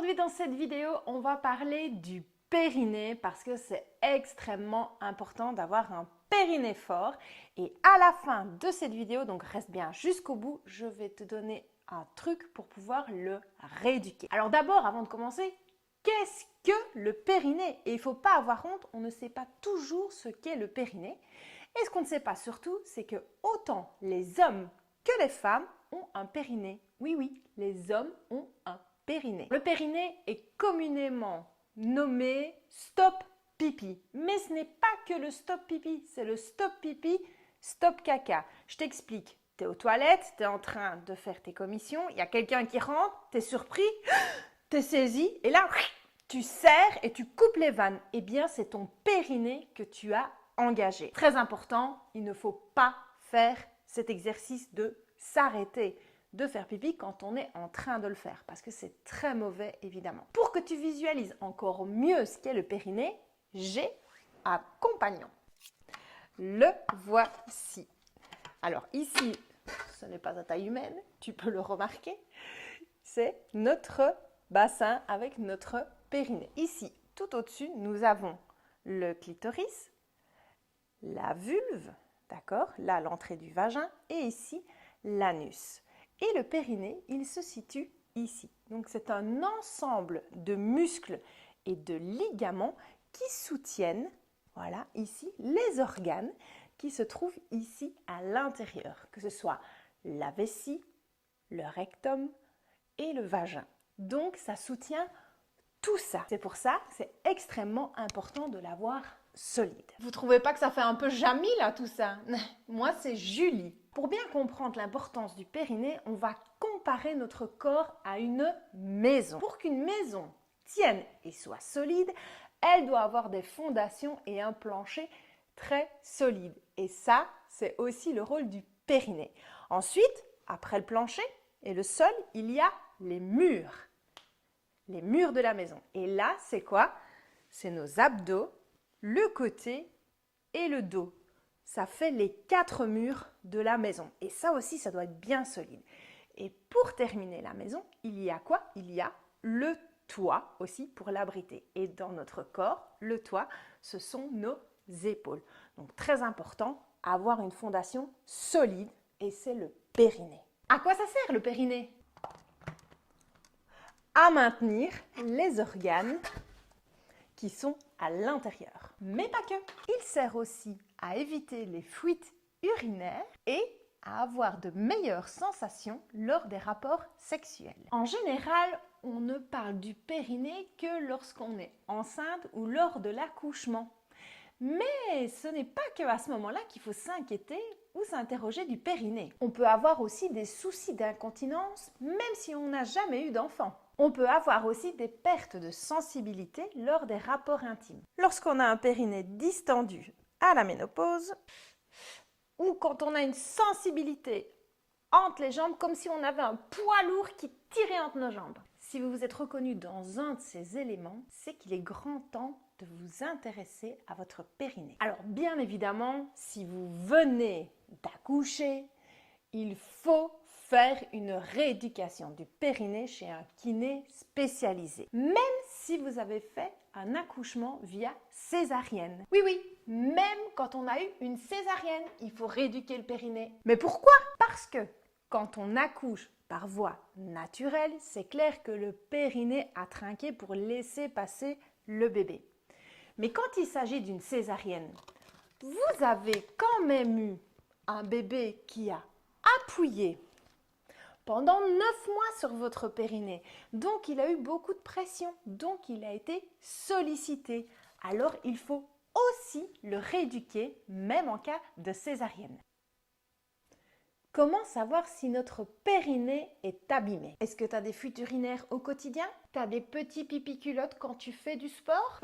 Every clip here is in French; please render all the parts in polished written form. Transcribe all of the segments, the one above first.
Aujourd'hui, dans cette vidéo, on va parler du périnée parce que c'est extrêmement important d'avoir un périnée fort. Et à la fin de cette vidéo, donc reste bien jusqu'au bout, je vais te donner un truc pour pouvoir le rééduquer. Alors d'abord, avant de commencer, qu'est-ce que le périnée? Et il ne faut pas avoir honte, on ne sait pas toujours ce qu'est le périnée. Et ce qu'on ne sait pas surtout, c'est que autant les hommes que les femmes ont un périnée. Oui, les hommes ont un périnée. Le périnée est communément nommé stop pipi. Mais ce n'est pas que le stop pipi, c'est le stop pipi, stop caca. Je t'explique. Tu es aux toilettes, tu es en train de faire tes commissions, il y a quelqu'un qui rentre, tu es surpris, tu es saisi, et là, tu serres et tu coupes les vannes. Eh bien, c'est ton périnée que tu as engagé. Très important, il ne faut pas faire cet exercice de s'arrêter de faire pipi quand on est en train de le faire parce que c'est très mauvais évidemment. Pour que tu visualises encore mieux ce qu'est le périnée, j'ai un compagnon. Le voici. Alors ici, ce n'est pas à taille humaine, tu peux le remarquer, c'est notre bassin avec notre périnée. Ici, tout au-dessus, nous avons le clitoris, la vulve, d'accord, là l'entrée du vagin, et ici l'anus. Et le périnée, il se situe ici. Donc c'est un ensemble de muscles et de ligaments qui soutiennent, voilà, ici, les organes qui se trouvent ici à l'intérieur, que ce soit la vessie, le rectum et le vagin. Donc ça soutient tout ça. C'est pour ça que c'est extrêmement important de l'avoir solide. Vous trouvez pas que ça fait un peu Jamie là tout ça? Moi c'est Julie. Pour bien comprendre l'importance du périnée, on va comparer notre corps à une maison. Pour qu'une maison tienne et soit solide, elle doit avoir des fondations et un plancher très solide. Et ça, c'est aussi le rôle du périnée. Ensuite, après le plancher et le sol, il y a les murs. Les murs de la maison. Et là, c'est quoi? C'est nos abdos, le côté et le dos. Ça fait les 4 murs de la maison. Et ça aussi, ça doit être bien solide. Et pour terminer la maison, il y a quoi? Il y a le toit aussi pour l'abriter. Et dans notre corps, le toit, ce sont nos épaules. Donc très important, avoir une fondation solide et c'est le périnée. À quoi ça sert le périnée? À maintenir les organes qui sont à l'intérieur. Mais pas que. Il sert aussi à éviter les fuites urinaires et à avoir de meilleures sensations lors des rapports sexuels. En général, on ne parle du périnée que lorsqu'on est enceinte ou lors de l'accouchement. Mais ce n'est pas qu'à ce moment-là qu'il faut s'inquiéter ou s'interroger du périnée. On peut avoir aussi des soucis d'incontinence même si on n'a jamais eu d'enfant. On peut avoir aussi des pertes de sensibilité lors des rapports intimes. Lorsqu'on a un périnée distendu à la ménopause ou quand on a une sensibilité entre les jambes comme si on avait un poids lourd qui tirait entre nos jambes. Si vous vous êtes reconnu dans un de ces éléments, c'est qu'il est grand temps de vous intéresser à votre périnée. Alors bien évidemment, si vous venez d'accoucher, il faut faire une rééducation du périnée chez un kiné spécialisé. Même si vous avez fait un accouchement via césarienne. Oui, même quand on a eu une césarienne, il faut rééduquer le périnée. Mais pourquoi? Parce que quand on accouche par voie naturelle, c'est clair que le périnée a trinqué pour laisser passer le bébé. Mais quand il s'agit d'une césarienne, vous avez quand même eu un bébé qui a appuyé pendant 9 mois sur votre périnée. Donc, il a eu beaucoup de pression. Donc, il a été sollicité. Alors, il faut aussi le rééduquer, même en cas de césarienne. Comment savoir si notre périnée est abîmé? Est-ce que tu as des fuites urinaires au quotidien? Tu as des petits pipi culottes quand tu fais du sport?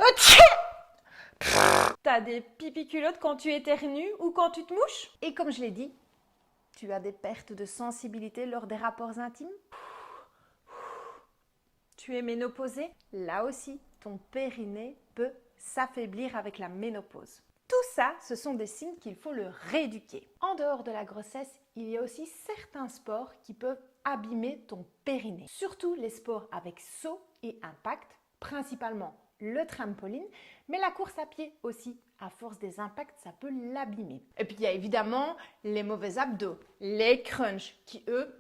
Tu as des pipi culottes quand tu éternues ou quand tu te mouches? Et comme je l'ai dit, tu as des pertes de sensibilité lors des rapports intimes? Tu es ménopausée? Là aussi, ton périnée peut s'affaiblir avec la ménopause. Tout ça, ce sont des signes qu'il faut le rééduquer. En dehors de la grossesse, il y a aussi certains sports qui peuvent abîmer ton périnée. Surtout les sports avec saut et impact, principalement le trampoline, mais la course à pied aussi. À force des impacts, ça peut l'abîmer. Et puis il y a évidemment les mauvais abdos, les crunchs, qui eux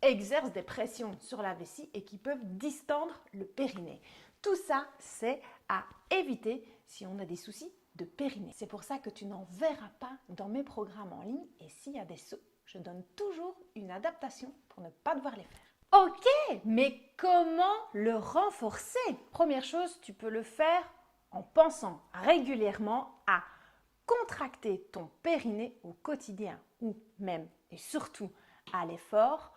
exercent des pressions sur la vessie et qui peuvent distendre le périnée. Tout ça, c'est à éviter si on a des soucis de périnée. C'est pour ça que tu n'en verras pas dans mes programmes en ligne et s'il y a des sauts, je donne toujours une adaptation pour ne pas devoir les faire. Ok, mais comment le renforcer? Première chose, tu peux le faire en pensant régulièrement à contracter ton périnée au quotidien ou même et surtout à l'effort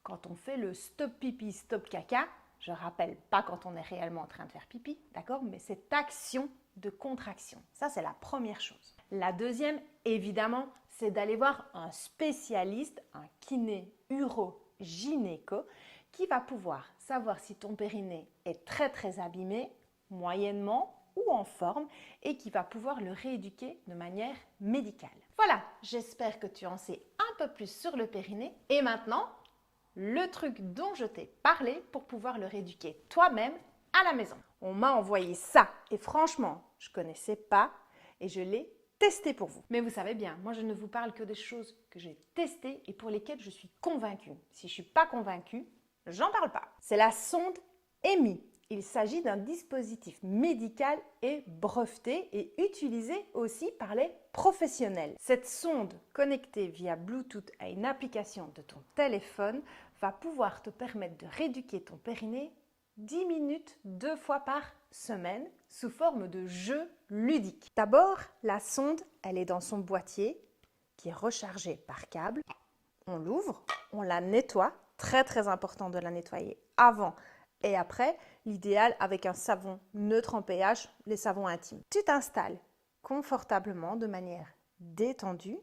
quand on fait le stop pipi, stop caca. Je rappelle pas quand on est réellement en train de faire pipi, d'accord? Mais cette action de contraction, ça c'est la première chose. La deuxième, évidemment, c'est d'aller voir un spécialiste, un kiné uro-gynéco, qui va pouvoir savoir si ton périnée est très abîmé, moyennement ou en forme, et qui va pouvoir le rééduquer de manière médicale. Voilà, j'espère que tu en sais un peu plus sur le périnée. Et maintenant, le truc dont je t'ai parlé pour pouvoir le rééduquer toi-même à la maison. On m'a envoyé ça et franchement, je ne connaissais pas et je l'ai testé pour vous. Mais vous savez bien, moi je ne vous parle que des choses que j'ai testées et pour lesquelles je suis convaincue. Si je ne suis pas convaincue, j'en parle pas. C'est la sonde EMI. Il s'agit d'un dispositif médical et breveté et utilisé aussi par les professionnels. Cette sonde connectée via Bluetooth à une application de ton téléphone va pouvoir te permettre de rééduquer ton périnée 10 minutes 2 fois par semaine sous forme de jeu ludique. D'abord, la sonde, elle est dans son boîtier qui est rechargé par câble. On l'ouvre, on la nettoie. Très important de la nettoyer avant et après, l'idéal avec un savon neutre en pH, les savons intimes. Tu t'installes confortablement de manière détendue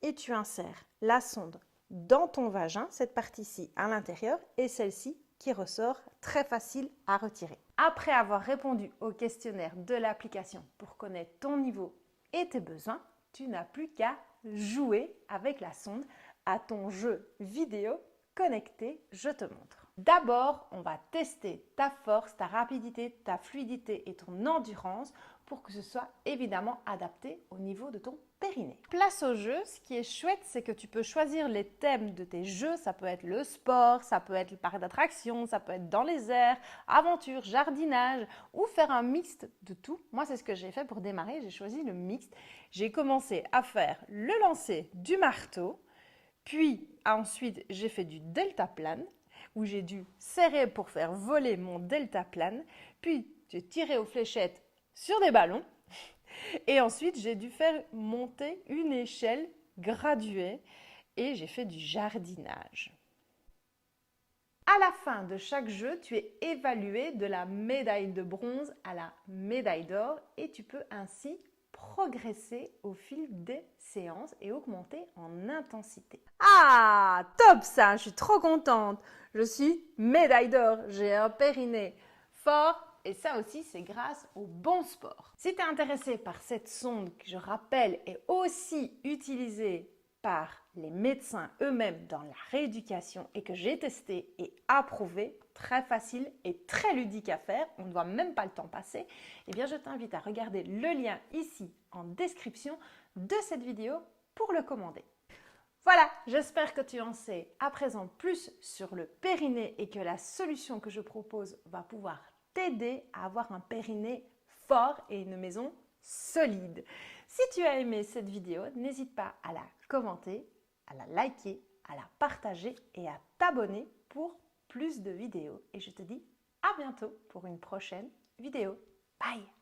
et tu insères la sonde dans ton vagin, cette partie-ci à l'intérieur et celle-ci qui ressort, très facile à retirer. Après avoir répondu au questionnaire de l'application pour connaître ton niveau et tes besoins, tu n'as plus qu'à jouer avec la sonde à ton jeu vidéo connecté, je te montre. D'abord, on va tester ta force, ta rapidité, ta fluidité et ton endurance pour que ce soit évidemment adapté au niveau de ton périnée. Place au jeu, ce qui est chouette, c'est que tu peux choisir les thèmes de tes jeux. Ça peut être le sport, ça peut être le parc d'attractions, ça peut être dans les airs, aventure, jardinage ou faire un mixte de tout. Moi, c'est ce que j'ai fait pour démarrer, j'ai choisi le mixte. J'ai commencé à faire le lancer du marteau, puis ensuite j'ai fait du deltaplane, où j'ai dû serrer pour faire voler mon deltaplane, puis j'ai tiré aux fléchettes sur des ballons et ensuite j'ai dû faire monter une échelle graduée et j'ai fait du jardinage. À la fin de chaque jeu, tu es évalué de la médaille de bronze à la médaille d'or et tu peux ainsi progresser au fil des séances et augmenter en intensité. Ah, top ça, je suis trop contente. Je suis médaille d'or, j'ai un périnée fort et ça aussi c'est grâce au bon sport. Si tu es intéressé par cette sonde que je rappelle est aussi utilisée par les médecins eux-mêmes dans la rééducation et que j'ai testé et approuvé, très facile et très ludique à faire, on ne voit même pas le temps passer, eh bien je t'invite à regarder le lien ici en description de cette vidéo pour le commander. Voilà, j'espère que tu en sais à présent plus sur le périnée et que la solution que je propose va pouvoir t'aider à avoir un périnée fort et une maison solide. Si tu as aimé cette vidéo, n'hésite pas à la commenter, à la liker, à la partager et à t'abonner pour plus de vidéos. Et je te dis à bientôt pour une prochaine vidéo. Bye!